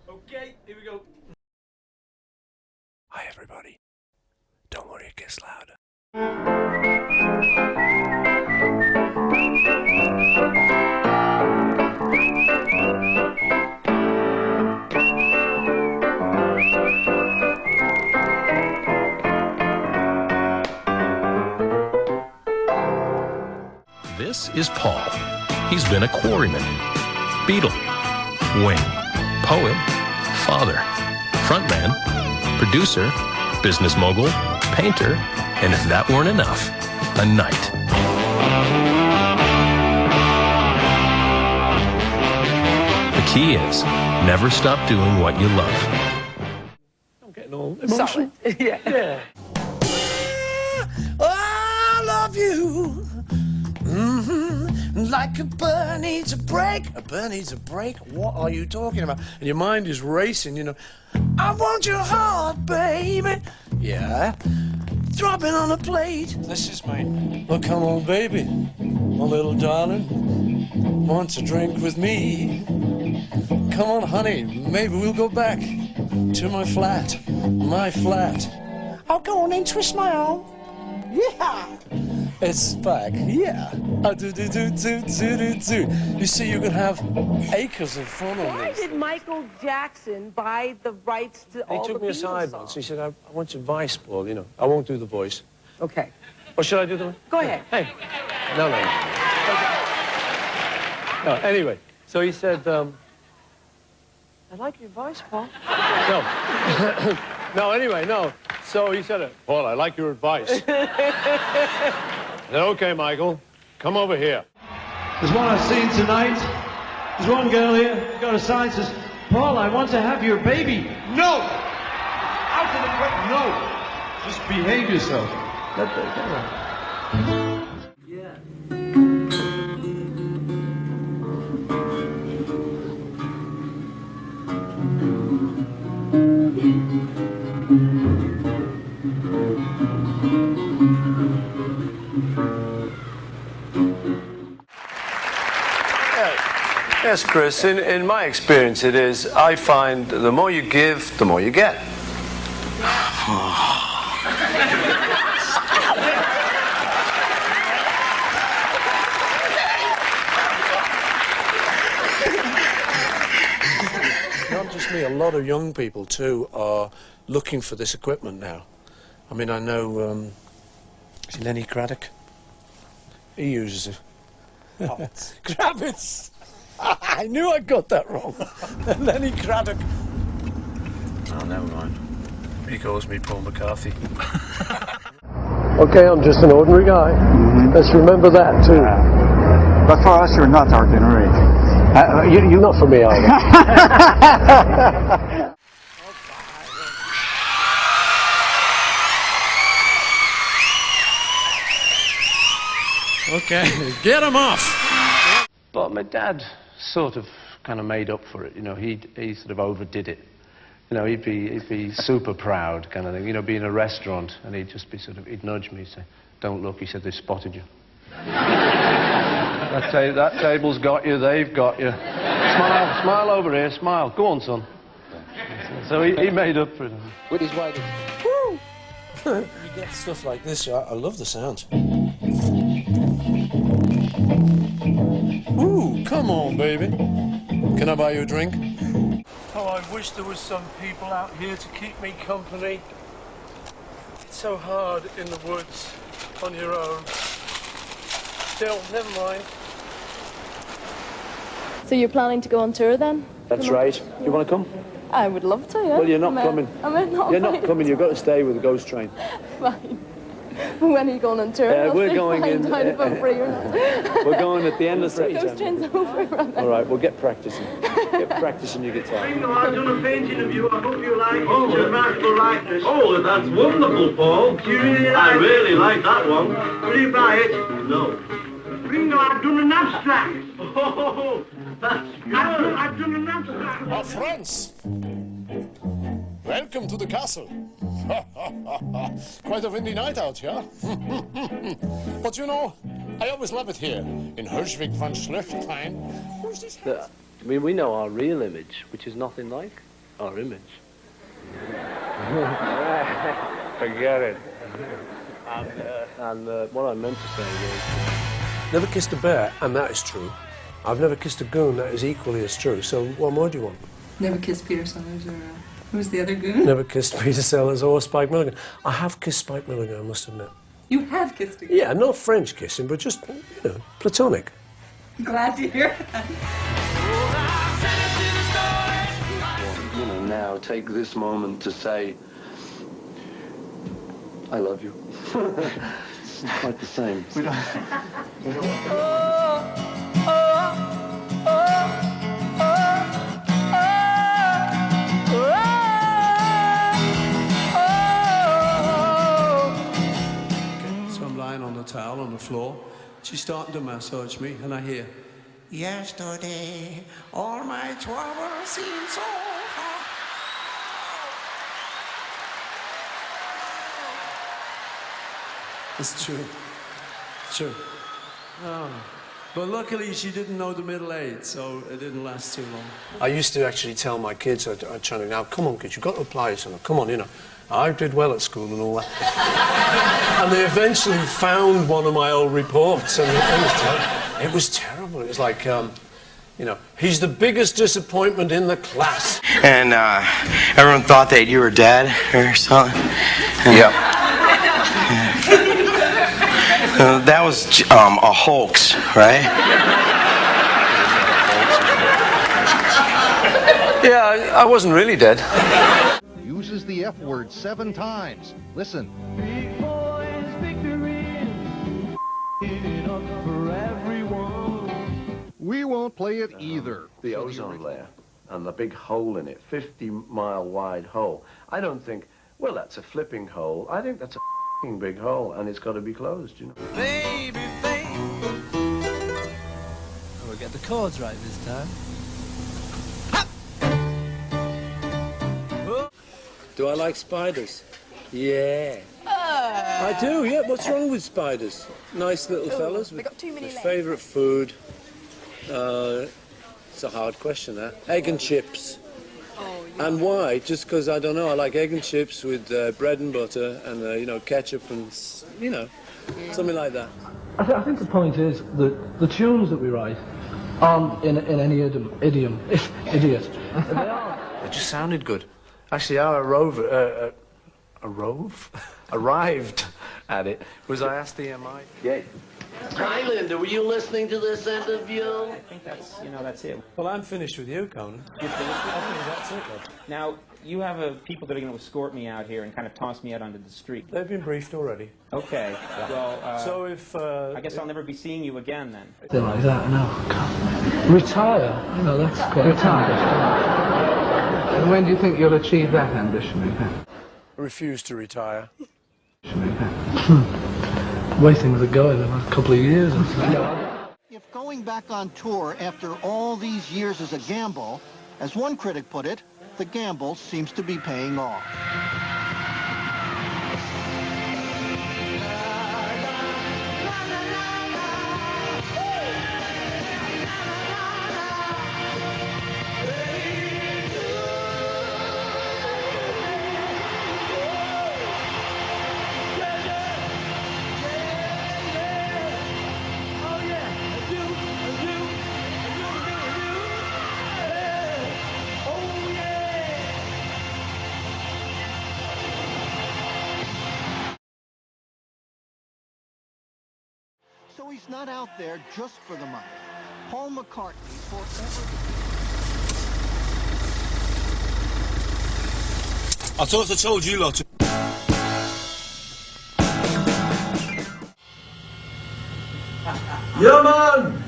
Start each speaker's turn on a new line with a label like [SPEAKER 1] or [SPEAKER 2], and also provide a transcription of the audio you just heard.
[SPEAKER 1] Okay, here we go.
[SPEAKER 2] Hi everybody. Don't worry, it gets louder.
[SPEAKER 3] This is Paul. He's been a quarryman, beetle, wing, poet, father, frontman, producer, business mogul, painter, and if that weren't enough, a knight. The key is, never stop doing what you love.
[SPEAKER 1] I'm getting all emotional. Yeah.
[SPEAKER 4] I love you. Like a bird needs a break. A bird needs a break? What are you talking about? And your mind is racing, you know. I want your heart, baby. Yeah. Throbbing on a plate. This is mine. Oh, come on, baby. My little darling. Want to drink with me? Come on, honey. Maybe we'll go back to my flat. My flat. I'll go on and twist my arm. Yeah. It's back, yeah. Do. You see, you can have acres of fun on this.
[SPEAKER 5] Why did Michael Jackson buy the rights to all the Beatles songs?
[SPEAKER 1] He took me aside once. He said, I want your advice, Paul, you know. I won't do the voice.
[SPEAKER 5] Okay.
[SPEAKER 1] Or should I do the...
[SPEAKER 5] Go ahead.
[SPEAKER 1] Hey. No. No, anyway. So he said, I like your voice, Paul. No. No, anyway, no. So he said, Paul, I like your advice. I said, okay, Michael, come over here.
[SPEAKER 6] There's one I've seen tonight. There's one girl here who got a sign that says, Paul, I want to have your baby. No! Out of the question. No! Just behave yourself. Get there. Yeah.
[SPEAKER 1] Yes, Chris, in my experience it is, I find the more you give, the more you get.
[SPEAKER 4] Not just me, a lot of young people too are looking for this equipment now. I mean, I know Lenny Craddock. He uses it. Oh, Kravitz! I knew I got that wrong. Lenny Craddock.
[SPEAKER 2] Oh, never mind. He calls me Paul McCartney.
[SPEAKER 1] Okay, I'm just an ordinary guy. Let's remember that too.
[SPEAKER 7] But for us, you're not ordinary.
[SPEAKER 1] You're not for me either.
[SPEAKER 6] Okay, get him off.
[SPEAKER 8] But my dad sort of kind of made up for it, you know. He sort of overdid it. You know, he'd be super proud kind of thing, you know, be in a restaurant and he'd just be he'd nudge me, say, don't look, he said, they spotted you. that table's got you, they've got you. Smile over here, smile. Go on, son. So he made up for it.
[SPEAKER 4] With his wife. Woo! You get stuff like this, I love the sound. Ooh, come on, baby. Can I buy you a drink?
[SPEAKER 1] Oh, I wish there was some people out here to keep me company. It's so hard in the woods, on your own. Still, never mind.
[SPEAKER 9] So you're planning to go on tour then?
[SPEAKER 8] That's right. You want to come?
[SPEAKER 9] I would love to, yeah.
[SPEAKER 8] Well, you're not coming. You're not coming, you've got to stay with the ghost train.
[SPEAKER 9] Fine. When are you going on tour?
[SPEAKER 8] We're going in...
[SPEAKER 9] if I'm free or not.
[SPEAKER 8] We're going at the end of
[SPEAKER 9] Ghost
[SPEAKER 8] September.
[SPEAKER 9] train's over, right?
[SPEAKER 8] All right, we'll get practicing. Get practicing your guitar.
[SPEAKER 6] I've done a painting of you. I hope you like it. Oh, your master likeness. Oh, that's wonderful, Paul. Do you really like I really like that one. Will you buy it? No. Ringo, I've done an abstract. Oh, that's good. I've done an abstract.
[SPEAKER 4] Our friends, welcome to the castle. Quite a windy night out here. But you know, I always love it here in Hirschwig von Schlechtstein.
[SPEAKER 8] I mean, we know our real image, which is nothing like.
[SPEAKER 2] Our image. Forget it. And what I meant to say was...
[SPEAKER 4] Never kissed a bear, and that is true. I've never kissed a goon, that is equally as true. So what more do you want?
[SPEAKER 10] Never kissed Peter Sellers or... who's the other goon?
[SPEAKER 4] Never kissed Peter Sellers or Spike Milligan. I have kissed Spike Milligan, I must admit.
[SPEAKER 10] You have kissed him?
[SPEAKER 4] Yeah, not French kissing, but just, you know, platonic.
[SPEAKER 10] Glad to hear that.
[SPEAKER 2] You know, now take this moment to say, I love you. It's not quite the same. We don't...
[SPEAKER 4] So I'm lying on the towel on the floor. She's starting to massage me, and I hear, yesterday, all my troubles seem so far. It's true. True. Oh. But luckily, she didn't know the middle eight, so it didn't last too long. I used to actually tell my kids, I'd try to, now, come on, kids, you've got to apply yourself. Come on, you know. I did well at school and all that. And they eventually found one of my old reports, and it was terrible. It was like, you know, he's the biggest disappointment in the class.
[SPEAKER 11] And everyone thought that you were dead or something.
[SPEAKER 4] Yeah.
[SPEAKER 11] That was a hoax, right?
[SPEAKER 4] Yeah, I wasn't really dead.
[SPEAKER 12] Uses the F word 7 times. Listen. We won't play it either.
[SPEAKER 2] The ozone layer and the big hole in it, 50-mile wide hole. I don't think, well, that's a flipping hole. I think that's a big hole, and it's got to be closed, you know.
[SPEAKER 13] Baby, baby. We'll get the chords right this time.
[SPEAKER 4] Do I like spiders? Yeah. I do, yeah. What's wrong with spiders? Nice little fellas.
[SPEAKER 9] They got too many legs.
[SPEAKER 4] Favourite food? It's a hard question, that. Egg and chips.
[SPEAKER 9] Oh, yeah.
[SPEAKER 4] And why? Just because, I don't know, I like egg and chips with bread and butter and, you know, ketchup and, you know, something like that.
[SPEAKER 1] I think the point is that the tunes that we write aren't in any idiom. Idiot. They are.
[SPEAKER 4] It just sounded good. Actually, how I arrived at it was I asked the MI.
[SPEAKER 2] Yeah. Hi, Linda, were you listening to this interview?
[SPEAKER 14] I think that's, that's it.
[SPEAKER 4] Well, I'm finished with you, Conan.
[SPEAKER 14] You're finished with
[SPEAKER 4] I think that's it, love.
[SPEAKER 14] Now, you have people that are going to escort me out here and kind of toss me out onto the street.
[SPEAKER 4] They've been briefed already.
[SPEAKER 14] Okay. Well,
[SPEAKER 4] so if...
[SPEAKER 14] I guess I'll never be seeing you again, then.
[SPEAKER 1] Something like that, no. Retire. You know, that's quite... Retire.
[SPEAKER 15] And when do you think you'll achieve that ambition?
[SPEAKER 4] I refuse to retire.
[SPEAKER 1] The way things are going in a couple of years or so.
[SPEAKER 12] If going back on tour after all these years is a gamble, as one critic put it, the gamble seems to be paying off. So he's not out there just for the money. Paul McCartney forever...
[SPEAKER 4] I thought I told you lot.
[SPEAKER 6] Yeah, man!